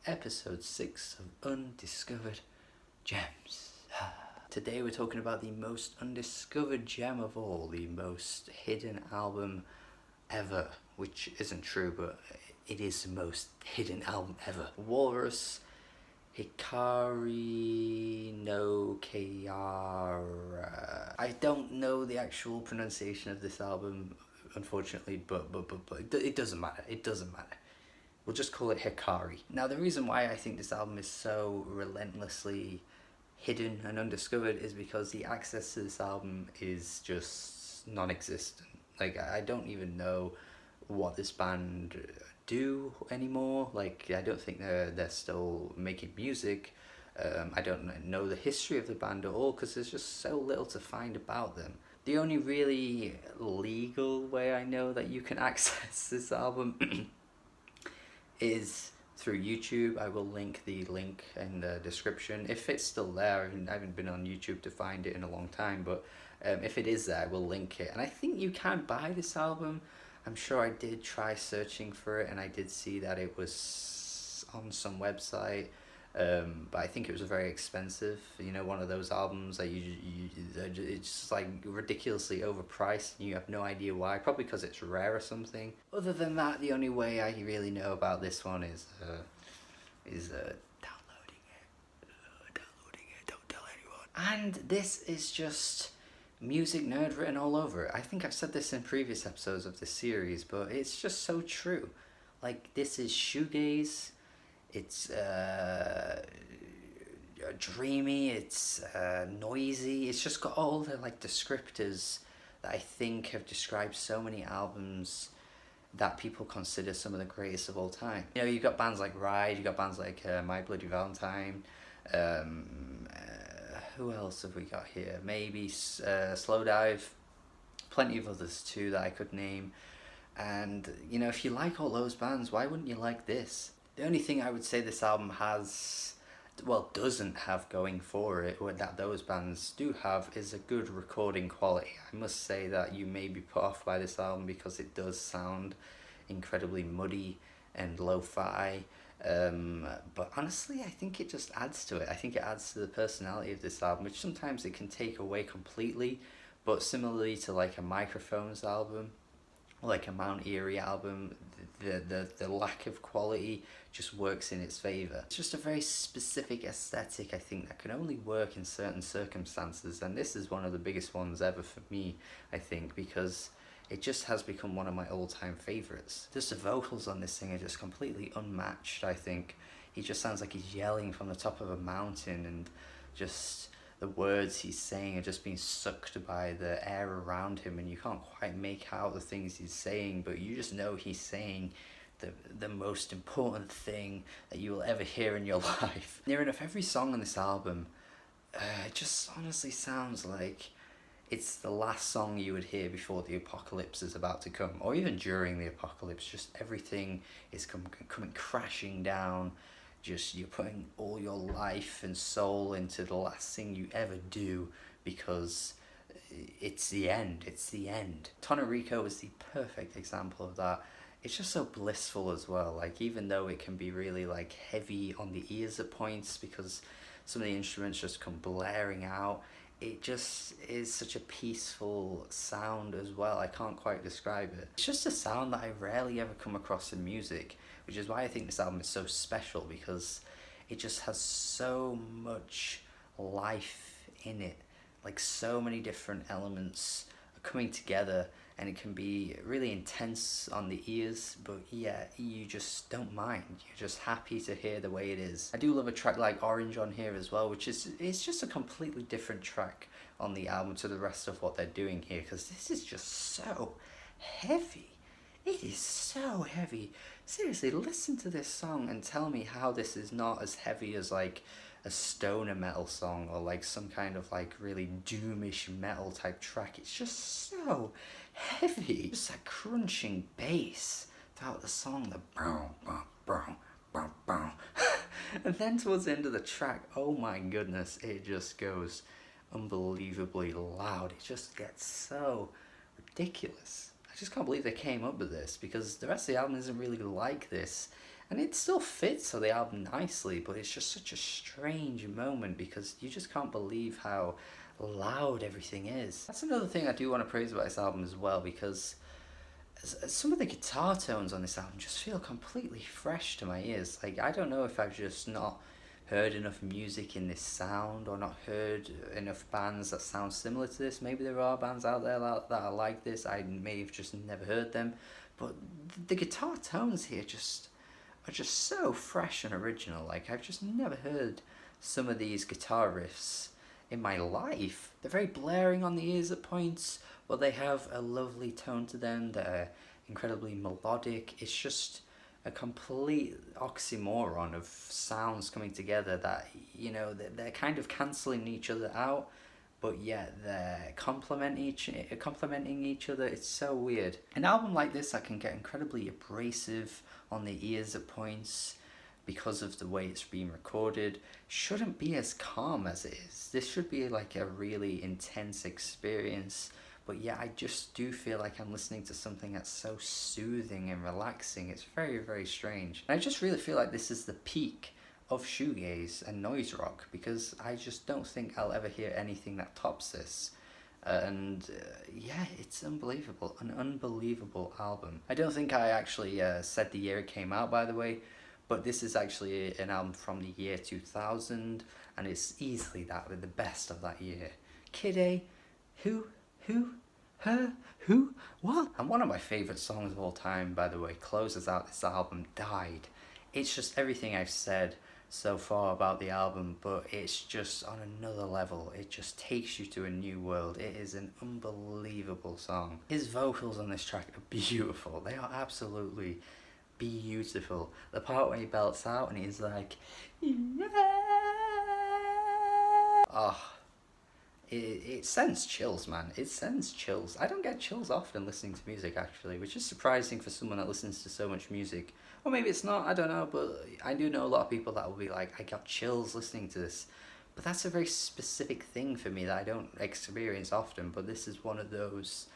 episode 6 of Undiscovered Gems. Today we're talking about the most undiscovered gem of all, the most hidden album ever, which isn't true, but it is the most hidden album ever. Walrus, Hikari no Kakaera. I don't know the actual pronunciation of this album, unfortunately, but it doesn't matter. It doesn't matter. We'll just call it Hikari. Now, the reason why I think this album is so relentlessly hidden and undiscovered is because the access to this album is just non-existent. Like, I don't even know what this band do anymore. Like, I don't think they're still making music. I don't know the history of the band at all because there's just so little to find about them. The only really legal way I know that you can access this album is through YouTube. I will link the link in the description if it's still there. I haven't been on YouTube to find it in a long time, but if it is there, I will link it. And I think you can buy this album. I'm sure I did try searching for it and I did see that it was on some website, but I think it was very expensive. You know, one of those albums that it's just like ridiculously overpriced and you have no idea why, probably because it's rare or something. Other than that, the only way I really know about this one is downloading it, don't tell anyone. And this is just music nerd written all over it. I think I've said this in previous episodes of this series, but it's just so true. Like, this is shoegaze. It's dreamy, it's noisy. It's just got all the like descriptors that I think have described so many albums that people consider some of the greatest of all time. You know, you've got bands like Ride, you've got bands like My Bloody Valentine. Who else have we got here? Maybe Slow Dive. Plenty of others too that I could name. And, you know, if you like all those bands, why wouldn't you like this? The only thing I would say this album doesn't have going for it, or that those bands do have, is a good recording quality. I must say that you may be put off by this album because it does sound incredibly muddy and lo-fi. But honestly, I think it just adds to it. I think it adds to the personality of this album, which sometimes it can take away completely. But similarly to like a Microphones album, like a Mount Eerie album, the lack of quality just works in its favour. It's just a very specific aesthetic, I think, that can only work in certain circumstances, and this is one of the biggest ones ever for me, I think, because it just has become one of my all-time favourites. Just the vocals on this thing are just completely unmatched, I think. He just sounds like he's yelling from the top of a mountain, and just the words he's saying are just being sucked by the air around him, and you can't quite make out the things he's saying, but you just know he's saying the most important thing that you will ever hear in your life. Near enough every song on this album, it just honestly sounds like it's the last song you would hear before the apocalypse is about to come, or even during the apocalypse. Just everything is coming crashing down. Just you're putting all your life and soul into the last thing you ever do because it's the end. It's the end. Toneriko is the perfect example of that. It's just so blissful as well. Like, even though it can be really like heavy on the ears at points because some of the instruments just come blaring out, it just is such a peaceful sound as well. I can't quite describe it. It's just a sound that I rarely ever come across in music, which is why I think this album is so special, because it just has so much life in it. Like, so many different elements are coming together, and it can be really intense on the ears, but yeah, you just don't mind. You're just happy to hear the way it is. I do love a track like Orange on here as well, which is, it's just a completely different track on the album to the rest of what they're doing here, because this is just so heavy. It is so heavy. Seriously, listen to this song and tell me how this is not as heavy as like a stoner metal song or like some kind of like really doomish metal type track. It's just so heavy. Just that crunching bass throughout the song, the bow, bow, bow, bow, bow. And then towards the end of the track, oh my goodness, it just goes unbelievably loud. It just gets so ridiculous. I just can't believe they came up with this, because the rest of the album isn't really like this. And it still fits to the album nicely, but it's just such a strange moment because you just can't believe how loud everything is. That's another thing I do want to praise about this album as well, because some of the guitar tones on this album just feel completely fresh to my ears. Like, I don't know if I've just not heard enough music in this sound, or not heard enough bands that sound similar to this. Maybe there are bands out there that are like this. I may have just never heard them. But the guitar tones here are just so fresh and original. Like, I've just never heard some of these guitar riffs in my life. They're very blaring on the ears at points, but they have a lovely tone to them. They're incredibly melodic. It's just a complete oxymoron of sounds coming together that, you know, they're kind of cancelling each other out, but yet they're complementing each other. It's so weird. An album like this that can get incredibly abrasive on the ears at points because of the way it's being recorded shouldn't be as calm as it is. This should be like a really intense experience, but yeah, I just do feel like I'm listening to something that's so soothing and relaxing. It's very, very strange. And I just really feel like this is the peak of shoegaze and noise rock, because I just don't think I'll ever hear anything that tops this. Yeah, it's unbelievable. An unbelievable album. I don't think I actually said the year it came out, by the way, but this is actually an album from the year 2000, and it's easily the best of that year. Kid A, who, her, who, what? And one of my favourite songs of all time, by the way, closes out this album, Died. It's just everything I've said so far about the album, but it's just on another level. It just takes you to a new world. It is an unbelievable song. His vocals on this track are beautiful. They are absolutely beautiful. The part where he belts out and he's like, yeah. Oh, it sends chills, man. It sends chills. I don't get chills often listening to music, actually, which is surprising for someone that listens to so much music. Or maybe it's not, I don't know, but I do know a lot of people that will be like, I got chills listening to this. But that's a very specific thing for me that I don't experience often, but this is one of those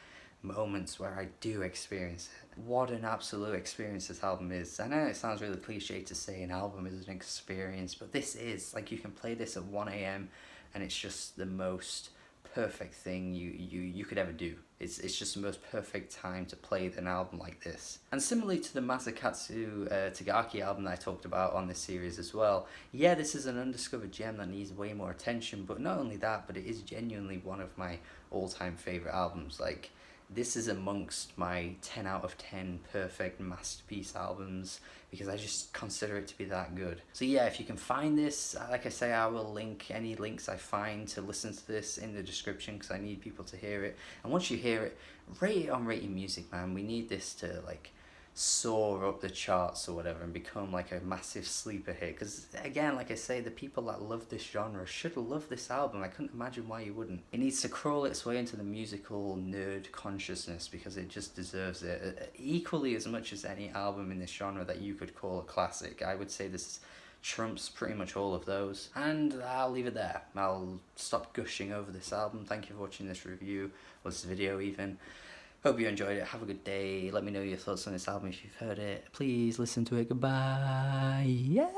moments where I do experience it. What an absolute experience this album is. I know it sounds really cliche to say an album is an experience, but this is. Like, you can play this at 1 a.m. and it's just the most perfect thing you could ever do. It's just the most perfect time to play an album like this. And similarly to the Masakatsu Tagaki album that I talked about on this series as well, yeah, this is an undiscovered gem that needs way more attention, but not only that, but it is genuinely one of my all-time favourite albums. Like, this is amongst my 10 out of 10 perfect masterpiece albums, because I just consider it to be that good. So yeah, if you can find this, like I say, I will link any links I find to listen to this in the description, because I need people to hear it. And once you hear it, rate it on Rating Music, man. We need this to like soar up the charts or whatever and become like a massive sleeper hit, because again, like I say, the people that love this genre should love this album. I couldn't imagine why you wouldn't. It needs to crawl its way into the musical nerd consciousness, because it just deserves it equally as much as any album in this genre that you could call a classic. I would say this trumps pretty much all of those, and I'll leave it there. I'll stop gushing over this album. Thank you for watching this review, or this video even. Hope you enjoyed it. Have a good day. Let me know your thoughts on this album if you've heard it. Please listen to it. Goodbye. Yeah.